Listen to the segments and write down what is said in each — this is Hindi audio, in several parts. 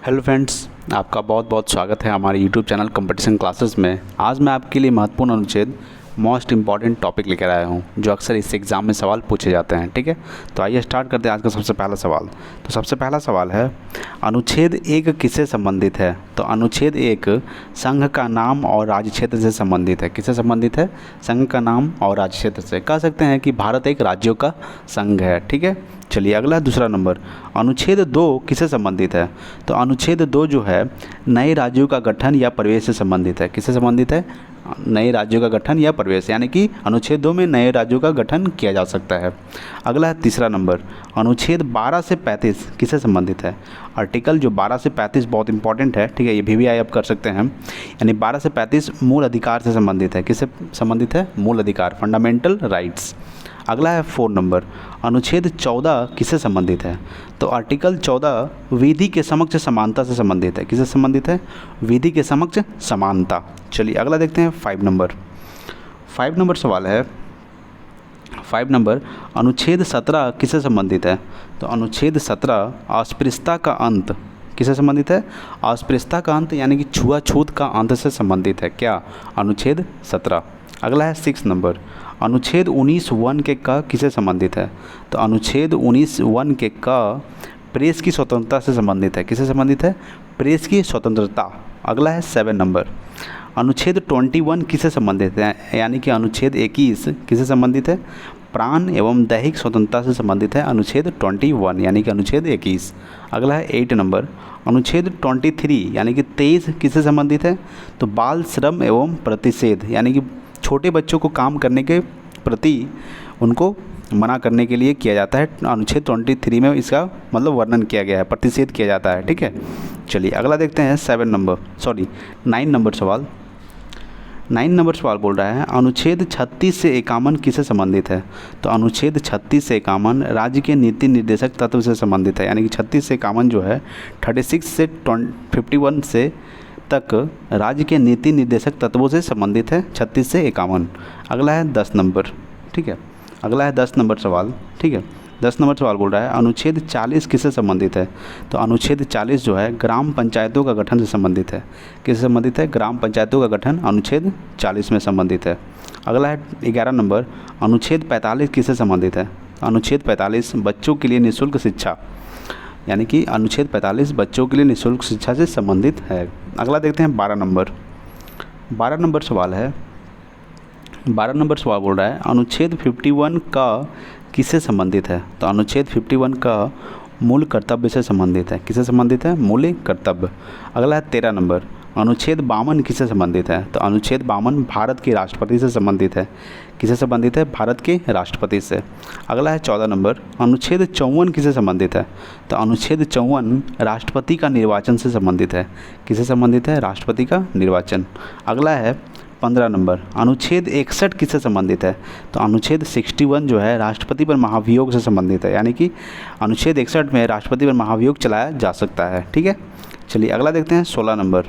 हेलो फ्रेंड्स, आपका बहुत बहुत स्वागत है हमारे यूट्यूब चैनल कंपटीशन क्लासेस में। आज मैं आपके लिए महत्वपूर्ण अनुच्छेद मोस्ट इंपॉर्टेंट टॉपिक लेकर आया हूं, जो अक्सर इस एग्ज़ाम में सवाल पूछे जाते हैं। ठीक है, तो आइए स्टार्ट करते हैं आज का सबसे पहला सवाल। तो सबसे पहला सवाल है, अनुच्छेद 1 किससे संबंधित है? तो अनुच्छेद 1 संघ का नाम और राज्य क्षेत्र से संबंधित है। किससे संबंधित है? संघ का नाम और राज्य क्षेत्र से। कह सकते हैं कि भारत एक राज्यों का संघ है। ठीक है, चलिए अगला दूसरा नंबर, अनुच्छेद 2 किससे संबंधित है? तो अनुच्छेद 2 जो है नए राज्यों का गठन या प्रवेश से संबंधित है। किससे संबंधित है? नए राज्यों का गठन या प्रवेश, यानी कि अनुच्छेद 2 में नए राज्यों का गठन किया जा सकता है। अगला है तीसरा नंबर, अनुच्छेद 12 से 35 किससे संबंधित है? आर्टिकल जो 12 से 35 बहुत इंपॉर्टेंट है। ठीक है, ये भी आप कर सकते हैं, यानी 12 से 35 मूल अधिकार से संबंधित है। किससे संबंधित है? मूल अधिकार, फंडामेंटल राइट्स। अगला है 4 नंबर, अनुच्छेद 14 किससे संबंधित है? तो आर्टिकल 14 विधि के समक्ष समानता से संबंधित है। किससे संबंधित है? विधि के समक्ष समानता। चलिए अगला देखते हैं 5 नंबर। 5 नंबर सवाल है, 5 नंबर, अनुच्छेद 17 किससे संबंधित है? तो अनुच्छेद 17 अस्पृश्यता का अंत किससे संबंधित है? अस्पृश्यता का अंत, यानी कि छुआछूत का अंत से संबंधित है। क्या? अनुच्छेद 17। अगला है 6 नंबर, अनुच्छेद 19(1) के क किससे संबंधित है? तो अनुच्छेद 19(1) के क प्रेस की स्वतंत्रता से संबंधित है। किससे संबंधित है? प्रेस की स्वतंत्रता। अगला है 7 नंबर, अनुच्छेद 21 किससे संबंधित है? यानी कि अनुच्छेद 21 किससे संबंधित है? प्राण एवं दैहिक स्वतंत्रता से संबंधित है। अनुच्छेद 21 यानी कि अनुच्छेद 21। अगला है 8 नंबर, अनुच्छेद 23 यानी कि 23 किससे संबंधित है? तो बाल श्रम एवं प्रतिषेध, यानी कि छोटे बच्चों को काम करने के प्रति उनको मना करने के लिए किया जाता है। अनुच्छेद 23 में इसका मतलब वर्णन किया गया है, प्रतिषेध किया जाता है। ठीक है, चलिए अगला देखते हैं 9 नंबर सवाल। 9 नंबर सवाल बोल रहा है, अनुच्छेद 36 से 51 किससे संबंधित है? तो अनुच्छेद 36 से 51 राज्य के नीति निर्देशक तत्व से संबंधित है। यानी कि 36 से 51 जो है 36 से 51 से तक राज्य के नीति निर्देशक तत्वों से संबंधित है। 36 से 51। अगला है 10 नंबर। ठीक है, अगला है 10 नंबर सवाल। ठीक है, 10 नंबर सवाल बोल रहा है, अनुच्छेद 40 किससे संबंधित है? तो अनुच्छेद 40 जो है ग्राम पंचायतों का गठन से संबंधित है। किससे संबंधित है? ग्राम पंचायतों का गठन अनुच्छेद 40 में संबंधित है। अगला है 11 नंबर, अनुच्छेद 45 किससे संबंधित है? अनुच्छेद 45 बच्चों के लिए निःशुल्क शिक्षा, यानी कि अनुच्छेद 45 बच्चों के लिए निःशुल्क शिक्षा से संबंधित है। अगला देखते हैं 12 नंबर। 12 नंबर सवाल है, 12 नंबर सवाल बोल रहा है, अनुच्छेद 51 का किससे संबंधित है? तो अनुच्छेद 51 का मूल कर्तव्य से संबंधित है। किससे संबंधित है? मूल कर्तव्य। अगला है 13 नंबर, अनुच्छेद 52 किससे संबंधित है? तो अनुच्छेद 52 भारत के राष्ट्रपति से संबंधित है। किससे संबंधित है? भारत के राष्ट्रपति से। अगला है 14 नंबर, अनुच्छेद 54 किससे संबंधित है? तो अनुच्छेद 54 राष्ट्रपति का निर्वाचन से संबंधित है। किससे संबंधित है? राष्ट्रपति का निर्वाचन। अगला है 15 नंबर, अनुच्छेद 61 किससे संबंधित है? तो अनुच्छेद 61 जो है राष्ट्रपति पर महाभियोग से संबंधित है। यानी कि अनुच्छेद 61 में राष्ट्रपति पर महाभियोग चलाया जा सकता है। ठीक है, चलिए अगला देखते हैं 16 नंबर।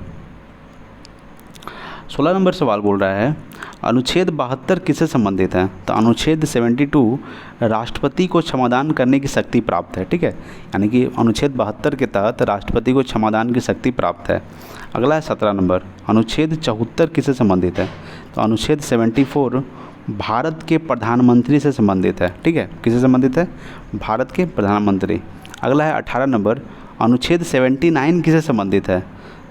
16 नंबर सवाल बोल रहा है, अनुच्छेद 72 किससे संबंधित है? तो अनुच्छेद 72 राष्ट्रपति को क्षमादान करने की शक्ति प्राप्त है। ठीक है, यानी कि अनुच्छेद 72 के तहत राष्ट्रपति को क्षमादान की शक्ति प्राप्त है। अगला है 17 नंबर, अनुच्छेद 74 किससे संबंधित है? तो अनुच्छेद 74 भारत के प्रधानमंत्री से संबंधित है। ठीक है, किससे संबंधित है? भारत के प्रधानमंत्री। अगला है 18 नंबर, अनुच्छेद 79 किससे संबंधित है?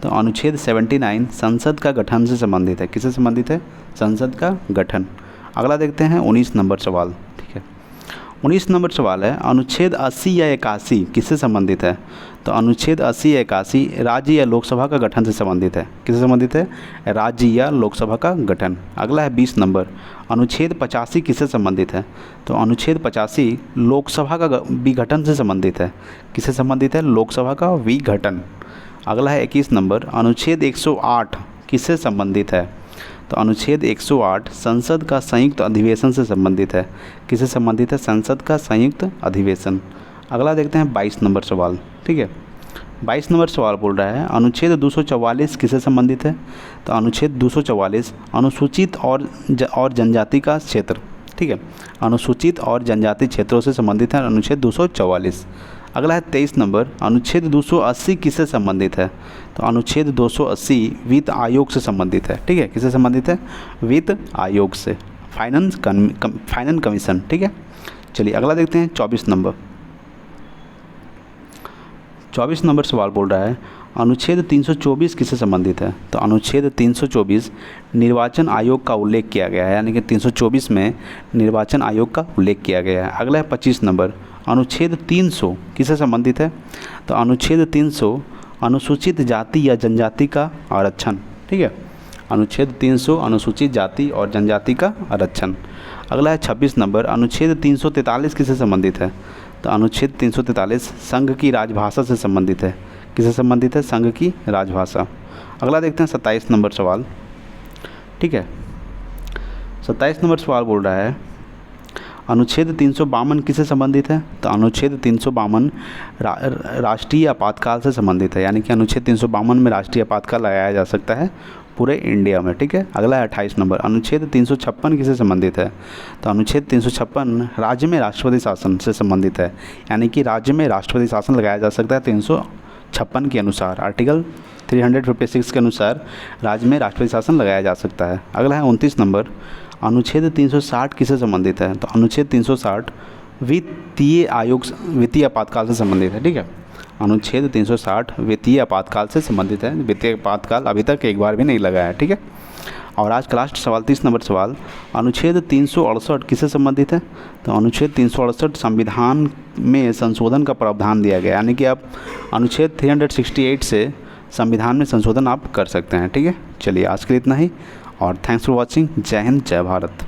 तो अनुच्छेद 79 संसद का गठन से संबंधित है। किससे संबंधित है? संसद का गठन। अगला देखते हैं 19 नंबर सवाल। ठीक है, 19 नंबर सवाल है, अनुच्छेद 80 या 81 किससे संबंधित है? तो अनुच्छेद 80 या 81 राज्य या लोकसभा का गठन से संबंधित है। किससे संबंधित है? राज्य या लोकसभा का गठन। अगला है 20 नंबर, अनुच्छेद 85 किससे संबंधित है? तो अनुच्छेद 85 लोकसभा का विघटन से संबंधित है। किससे संबंधित है? लोकसभा का विघटन। अगला है 21 नंबर, अनुच्छेद 108 किससे संबंधित है? तो अनुच्छेद 108 संसद का संयुक्त अधिवेशन से संबंधित है। किससे संबंधित है? संसद का संयुक्त अधिवेशन। अगला देखते हैं 22 नंबर सवाल। ठीक है, 22 नंबर सवाल बोल रहा है, अनुच्छेद 244 किससे संबंधित है? तो अनुच्छेद 244 अनुसूचित और जनजाति का क्षेत्र। ठीक है, अनुसूचित और जनजाति क्षेत्रों से संबंधित है अनुच्छेद 244। अगला है 23 नंबर, अनुच्छेद 280 किससे संबंधित है? तो अनुच्छेद 280 वित्त आयोग से संबंधित है। ठीक है, किससे संबंधित है? वित्त आयोग से, फाइनेंस कमीशन। ठीक है, चलिए अगला देखते हैं 24 नंबर। 24 नंबर सवाल बोल रहा है अनुच्छेद 324 किससे संबंधित है? तो अनुच्छेद 324 निर्वाचन आयोग का उल्लेख किया गया है, यानी कि 324 में निर्वाचन आयोग का उल्लेख किया गया है। अगला है 25 नंबर, अनुच्छेद 300 किससे संबंधित है? तो अनुच्छेद 300 अनुसूचित जाति या जनजाति का आरक्षण। ठीक है, अनुच्छेद 300 अनुसूचित जाति और जनजाति का आरक्षण। अगला है 26 नंबर, अनुच्छेद 343 किससे संबंधित है? तो अनुच्छेद 343 संघ की राजभाषा से संबंधित है। किससे संबंधित है? संघ की राजभाषा। अगला देखते हैं 27 नंबर सवाल। ठीक है, 27 नंबर सवाल बोल रहा है अनुच्छेद 352 किससे संबंधित है? तो अनुच्छेद 352 राष्ट्रीय आपातकाल से संबंधित है, यानी कि अनुच्छेद 352 में राष्ट्रीय आपातकाल लगाया जा सकता है पूरे इंडिया में। ठीक है, अगला है 28 नंबर, अनुच्छेद 356 किससे संबंधित है? तो अनुच्छेद 356 राज्य में राष्ट्रपति शासन से संबंधित है, यानी कि राज्य में राष्ट्रपति शासन लगाया जा सकता है 356 के अनुसार, आर्टिकल 356 के अनुसार राज्य में राष्ट्रपति शासन लगाया जा सकता है। अगला है 29 नंबर, अनुच्छेद 360 किससे संबंधित है? तो अनुच्छेद 360 वित्तीय आपातकाल से संबंधित है। ठीक है, अनुच्छेद 360 वित्तीय आपातकाल से संबंधित है। वित्तीय आपातकाल अभी तक एक बार भी नहीं लगा है। ठीक है, और आज का लास्ट सवाल 30 नंबर सवाल, अनुच्छेद 368 किससे संबंधित है? तो अनुच्छेद 368 संविधान में संशोधन का प्रावधान दिया गया, यानी कि आप अनुच्छेद 368 से संविधान में संशोधन आप कर सकते हैं। ठीक है, चलिए आज के लिए इतना ही और थैंक्स फॉर वॉचिंग। जय हिंद, जय भारत।